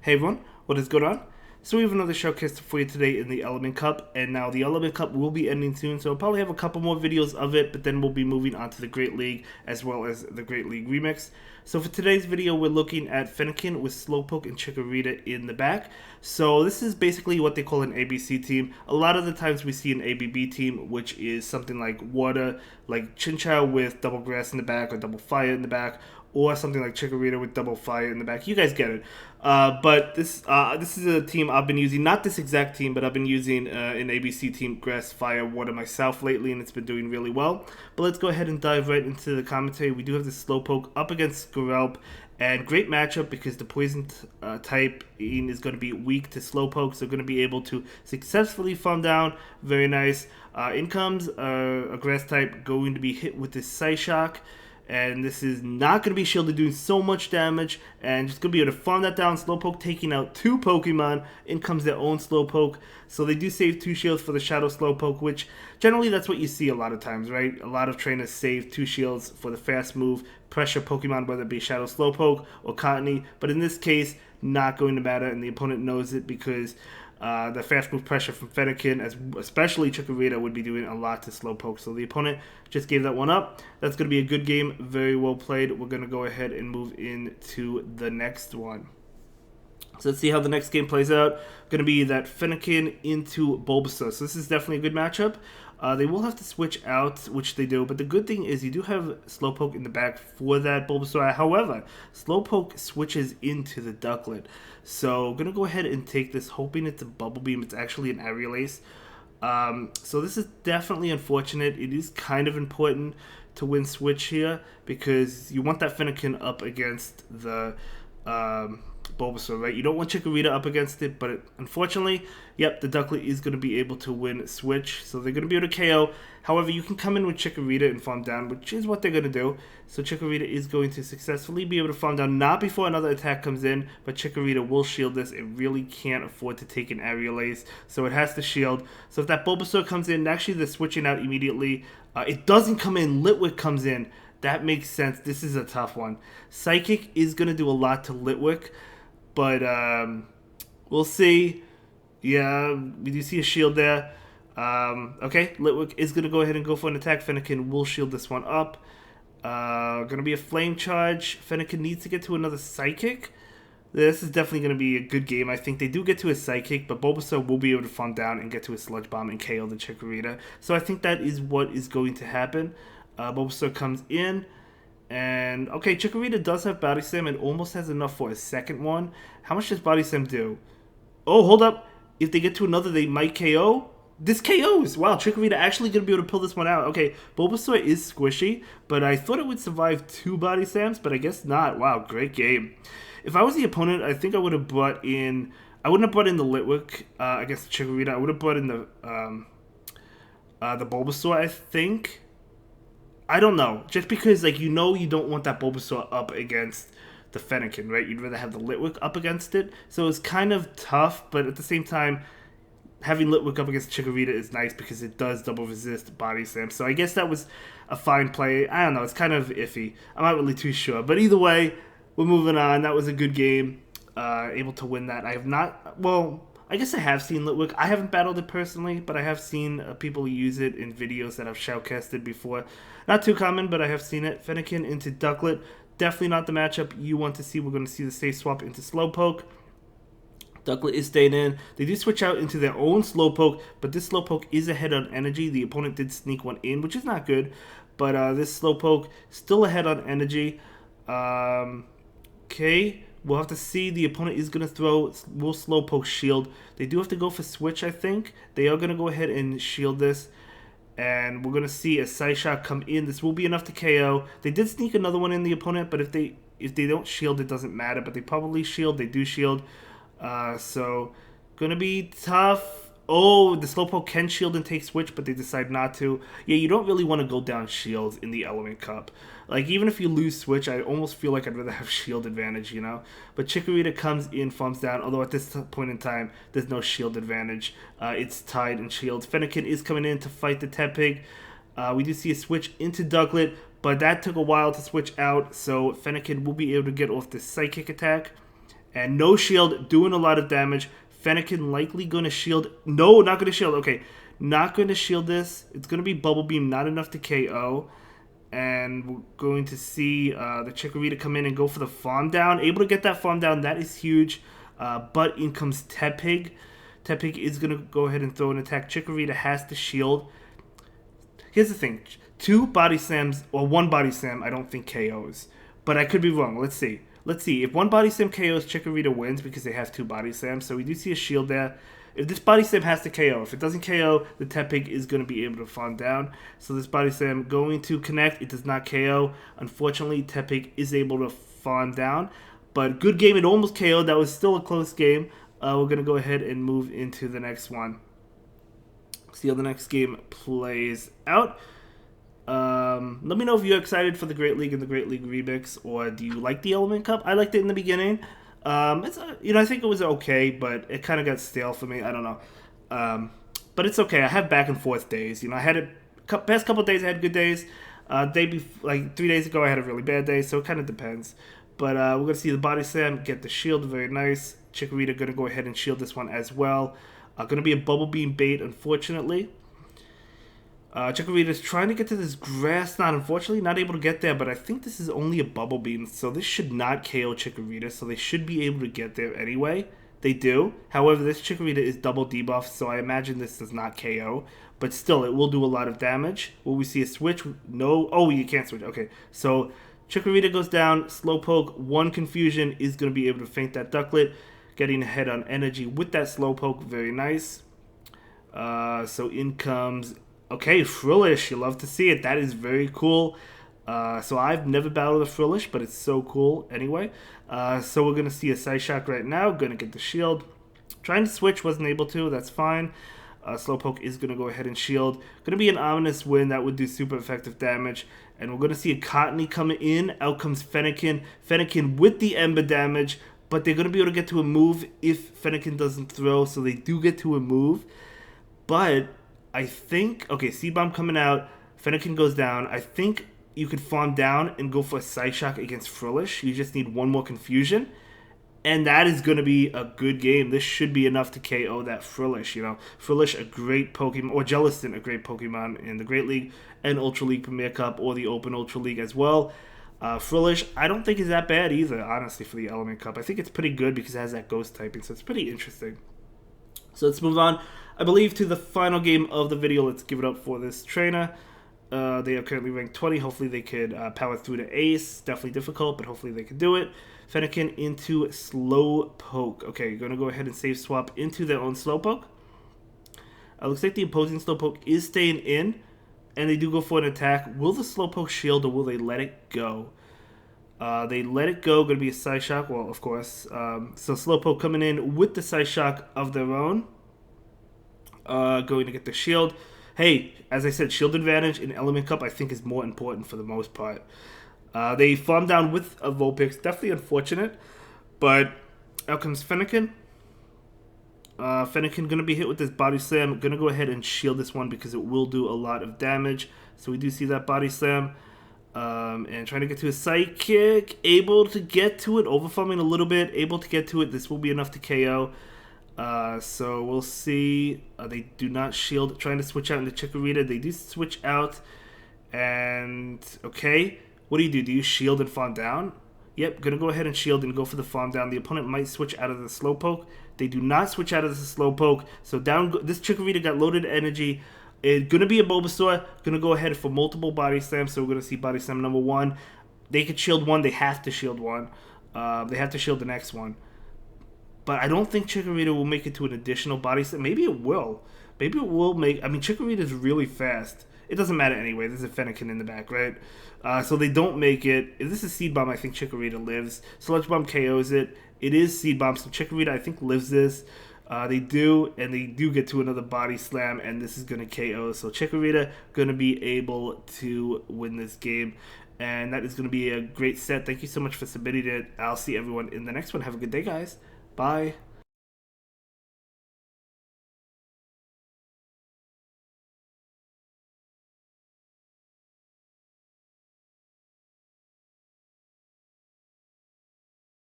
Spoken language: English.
Hey everyone, what is going on? So we have another showcase for you today in the Element Cup, and now the Element Cup will be ending soon, so I'll probably have a couple more videos of it, but then we'll be moving on to the Great League as well as the Great League Remix. So for today's video, we're looking at Fennekin with Slowpoke and Chikorita in the back. So this is basically what they call an ABC team. A lot of the times we see an ABB team, which is something like Water, like Chinchou with Double Grass in the back or Double Fire in the back, or something like Chikorita with Double Fire in the back. You guys get it. But this is a team I've been using, not this exact team, but I've been using an ABC team, Grass, Fire, Water myself lately, and it's been doing really well. But let's go ahead and dive right into the commentary. We do have the Slowpoke up against Squirrelp, and great matchup because the Poison type is going to be weak to Slowpoke, so going to be able to successfully farm down. Very nice. In comes a Grass type going to be hit with this Psyshock. And this is not going to be shielded, doing so much damage, and just going to be able to farm that down. Slowpoke taking out two Pokemon. In comes their own Slowpoke. So they do save two shields for the Shadow Slowpoke, which generally that's what you see a lot of times, right? A lot of trainers save two shields for the fast move, pressure Pokemon, whether it be Shadow Slowpoke or Cottony. But in this case, not going to matter, and the opponent knows it because the fast move pressure from Fennekin, especially Chikorita, would be doing a lot to Slowpoke. So the opponent just gave that one up. That's going to be a good game. Very well played. We're going to go ahead and move into the next one. So let's see how the next game plays out. Going to be that Fennekin into Bulbasaur. So this is definitely a good matchup. They will have to switch out, which they do. But the good thing is you do have Slowpoke in the back for that Bulbasaur. However, Slowpoke switches into the Ducklet. So I'm going to go ahead and take this, hoping it's a Bubble Beam. It's actually an Aerial Ace. So this is definitely unfortunate. It is kind of important to win switch here because you want that Fennekin up against the Bulbasaur, right? You don't want Chikorita up against it, but unfortunately, yep, the Ducklet is going to be able to win switch, so they're going to be able to KO. However, you can come in with Chikorita and farm down, which is what they're going to do. So Chikorita is going to successfully be able to farm down, not before another attack comes in, but Chikorita will shield this. It really can't afford to take an Aerial Ace, so it has to shield. So if that Bulbasaur comes in, actually they're switching out immediately. It doesn't come in, Litwick comes in. That makes sense. This is a tough one. Psychic is going to do a lot to Litwick, but we'll see. Yeah, we do see a shield there. Okay, Litwick is going to go ahead and go for an attack. Fennekin will shield this one up. Going to be a Flame Charge. Fennekin needs to get to another Psychic. This is definitely going to be a good game. I think they do get to a Psychic, but Bulbasaur will be able to farm down and get to a Sludge Bomb and KO the Chikorita. So I think that is what is going to happen. Bulbasaur comes in. And, okay, Chikorita does have Body Slam and almost has enough for a second one. How much does Body Slam do? Oh, hold up. If they get to another, they might KO. This KOs. Wow, Chikorita actually going to be able to pull this one out. Okay, Bulbasaur is squishy, but I thought it would survive two Body Slams, but I guess not. Wow, great game. If I was the opponent, I think I would have brought in... I wouldn't have brought in the Litwick against the Chikorita. I would have brought in the Bulbasaur, I think. I don't know. Just because, like, you don't want that Bulbasaur up against the Fennekin, right? You'd rather have the Litwick up against it. So it's kind of tough, but at the same time, having Litwick up against Chikorita is nice because it does double resist Body Slam. So I guess that was a fine play. I don't know. It's kind of iffy. I'm not really too sure. But either way, we're moving on. That was a good game. Able to win that. I have not... Well... I guess I have seen Litwick. I haven't battled it personally, but I have seen people use it in videos that I've shoutcasted before. Not too common, but I have seen it. Fennekin into Ducklet. Definitely not the matchup you want to see. We're going to see the safe swap into Slowpoke. Ducklet is staying in. They do switch out into their own Slowpoke, but this Slowpoke is ahead on energy. The opponent did sneak one in, which is not good. But this Slowpoke still ahead on energy. Okay. We'll have to see. The opponent is going to throw. Will Slowpoke shield. They do have to go for switch, I think. They are going to go ahead and shield this. And we're going to see a Psyshock come in. This will be enough to KO. They did sneak another one in the opponent, but if they don't shield, it doesn't matter. But they probably shield. They do shield. So, going to be tough. Oh, the Slowpoke can shield and take switch, but they decide not to. Yeah, you don't really want to go down shields in the Element Cup. Like, even if you lose switch, I almost feel like I'd rather have shield advantage, you know? But Chikorita comes in, farms down, although at this point in time, there's no shield advantage. It's tied in shields. Fennekin is coming in to fight the Tepig. We do see a switch into Ducklet, but that took a while to switch out, so Fennekin will be able to get off the Psychic attack. And no shield, doing a lot of damage. Fennekin likely going to shield. No, not going to shield. Okay, not going to shield this. It's going to be Bubble Beam, not enough to KO. And we're going to see the Chikorita come in and go for the farm down. Able to get that farm down, that is huge. But in comes Tepig. Tepig is going to go ahead and throw an attack. Chikorita has to shield. Here's the thing. 2 body slams, or 1 body slam, I don't think KOs. But I could be wrong. Let's see. Let's see. If 1 body slam KOs, Chikorita wins because they have 2 body slams. So we do see a shield there. If this body slam has to KO, if it doesn't KO, the Tepig is going to be able to farm down. So this body slam going to connect. It does not KO. Unfortunately, Tepig is able to farm down. But good game. It almost KO'd. That was still a close game. We're going to go ahead and move into the next one. See how the next game plays out. Let me know if you're excited for the Great League and the Great League Remix, or do you like the Element Cup? I liked it in the beginning. It's I think it was okay, but it kind of got stale for me. I don't know. But it's okay. I have back and forth days. I had it past couple of days. I had good days. Like 3 days ago, I had a really bad day. So it kind of depends. But we're gonna see the body slam get the shield. Very nice. Chikorita gonna go ahead and shield this one as well. Gonna be a Bubble Beam bait, unfortunately. Chikorita is trying to get to this grass knot. Unfortunately, not able to get there, but I think this is only a Bubble Beam, so this should not KO Chikorita, so they should be able to get there anyway. They do. However, this Chikorita is double debuffed, so I imagine this does not KO, but still, it will do a lot of damage. Will we see a switch? No. Oh, you can't switch. Okay, so Chikorita goes down. Slowpoke, 1 confusion, is going to be able to feint that Ducklet, getting ahead on energy with that Slowpoke. Very nice. So in comes... Okay, Frillish, you love to see it. That is very cool. So I've never battled a Frillish, but it's so cool anyway. So we're going to see a Psyshock right now. Going to get the shield. Trying to switch, wasn't able to. That's fine. Slowpoke is going to go ahead and shield. Going to be an ominous win. That would do super effective damage. And we're going to see a Cottony come in. Out comes Fennekin. Fennekin with the Ember damage. But they're going to be able to get to a move if Fennekin doesn't throw. So they do get to a move. But... I think, okay, Seed Bomb coming out, Fennekin goes down. I think you could farm down and go for a Psyshock against Frillish. You just need 1 more confusion, and that is going to be a good game. This should be enough to KO that Frillish, Frillish, a great Pokemon, or Jellicent, a great Pokemon in the Great League and Ultra League Premier Cup, or the Open Ultra League as well. Frillish, I don't think is that bad either, honestly, for the Element Cup. I think it's pretty good because it has that Ghost typing, so it's pretty interesting. So let's move on, I believe, to the final game of the video. Let's give it up for this trainer. They are currently ranked 20. Hopefully they could power through to Ace. Definitely difficult, but hopefully they could do it. Fennekin into Slowpoke. Okay, going to go ahead and save swap into their own Slowpoke. Looks like the opposing Slowpoke is staying in, and they do go for an attack. Will the Slowpoke shield, or will they let it go? They let it go. Going to be a Psyshock. Well, of course. So Slowpoke coming in with the Psyshock of their own. Going to get the shield. Hey, as I said, shield advantage in Element Cup I think is more important for the most part. They farm down with a Vulpix. Definitely unfortunate. But out comes Fennekin. Fennekin going to be hit with this Body Slam. Going to go ahead and shield this one because it will do a lot of damage. So we do see that Body Slam. And trying to get to a Psychic, able to get to it, overfarming a little bit, able to get to it. This will be enough to KO. So we'll see. They do not shield, trying to switch out into Chikorita. They do switch out, and okay, what do? Do you shield and farm down? Yep, gonna go ahead and shield and go for the farm down. The opponent might switch out of the Slowpoke. They do not switch out of the Slowpoke. So down, this Chikorita got loaded energy. It's going to be a Bulbasaur. Going to go ahead for multiple Body Slams. So we're going to see Body Slam number 1. They could shield 1. They have to shield 1. They have to shield the next one. But I don't think Chikorita will make it to an additional Body Slam. Maybe it will. Maybe it will make... I mean, Chikorita is really fast. It doesn't matter anyway. There's a Fennekin in the back, right? So they don't make it. If this is Seed Bomb, I think Chikorita lives. Sludge Bomb KOs it. It is Seed Bomb. So Chikorita, I think, lives this. They do, and they do get to another Body Slam, and this is going to KO. So Chikorita going to be able to win this game, and that is going to be a great set. Thank you so much for submitting it. I'll see everyone in the next one. Have a good day, guys. Bye.